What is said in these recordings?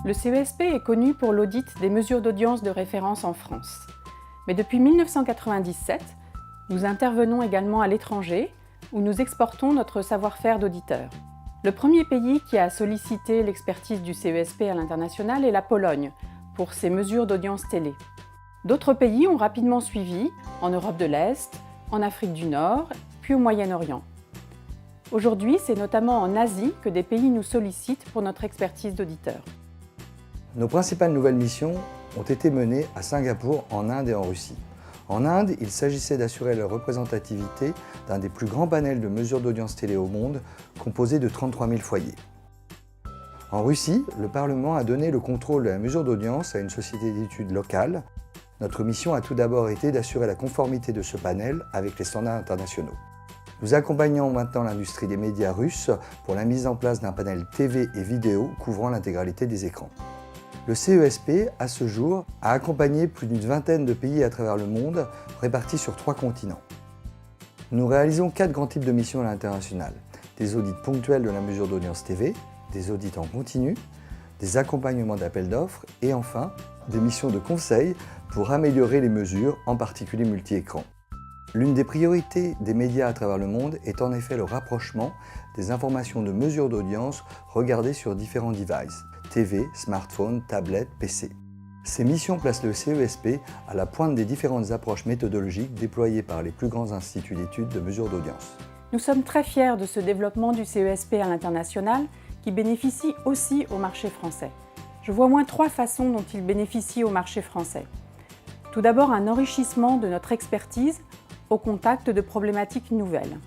Le CESP est connu pour l'audit des mesures d'audience de référence en France. Mais depuis 1997, nous intervenons également à l'étranger, où nous exportons notre savoir-faire d'auditeur. Le premier pays qui a sollicité l'expertise du CESP à l'international est la Pologne, pour ses mesures d'audience télé. D'autres pays ont rapidement suivi, en Europe de l'Est, en Afrique du Nord, puis au Moyen-Orient. Aujourd'hui, c'est notamment en Asie que des pays nous sollicitent pour notre expertise d'auditeur. Nos principales nouvelles missions ont été menées à Singapour, en Inde et en Russie. En Inde, il s'agissait d'assurer la représentativité d'un des plus grands panels de mesures d'audience télé au monde, composé de 33 000 foyers. En Russie, le Parlement a donné le contrôle de la mesure d'audience à une société d'études locale. Notre mission a tout d'abord été d'assurer la conformité de ce panel avec les standards internationaux. Nous accompagnons maintenant l'industrie des médias russes pour la mise en place d'un panel TV et vidéo couvrant l'intégralité des écrans. Le CESP, à ce jour, a accompagné plus d'une vingtaine de pays à travers le monde, répartis sur 3 continents. Nous réalisons 4 grands types de missions à l'international. Des audits ponctuels de la mesure d'audience TV, des audits en continu, des accompagnements d'appels d'offres et enfin, des missions de conseil pour améliorer les mesures, en particulier multi-écran. L'une des priorités des médias à travers le monde est en effet le rapprochement des informations de mesure d'audience regardées sur différents devices. TV, smartphone, tablette, PC. Ces missions placent le CESP à la pointe des différentes approches méthodologiques déployées par les plus grands instituts d'études de mesure d'audience. Nous sommes très fiers de ce développement du CESP à l'international qui bénéficie aussi au marché français. Je vois au moins 3 façons dont il bénéficie au marché français. Tout d'abord, un enrichissement de notre expertise au contact de problématiques nouvelles.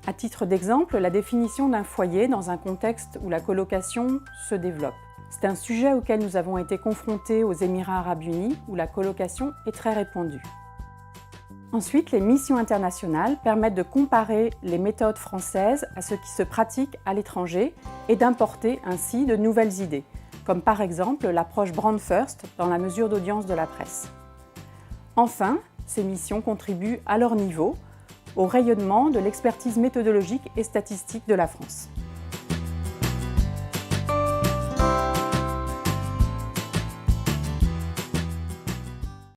À titre d'exemple, la définition d'un foyer dans un contexte où la colocation se développe. C'est un sujet auquel nous avons été confrontés aux Émirats arabes unis, où la colocation est très répandue. Ensuite, les missions internationales permettent de comparer les méthodes françaises à ce qui se pratique à l'étranger et d'importer ainsi de nouvelles idées, comme par exemple l'approche Brand First dans la mesure d'audience de la presse. Enfin, ces missions contribuent à leur niveau au rayonnement de l'expertise méthodologique et statistique de la France.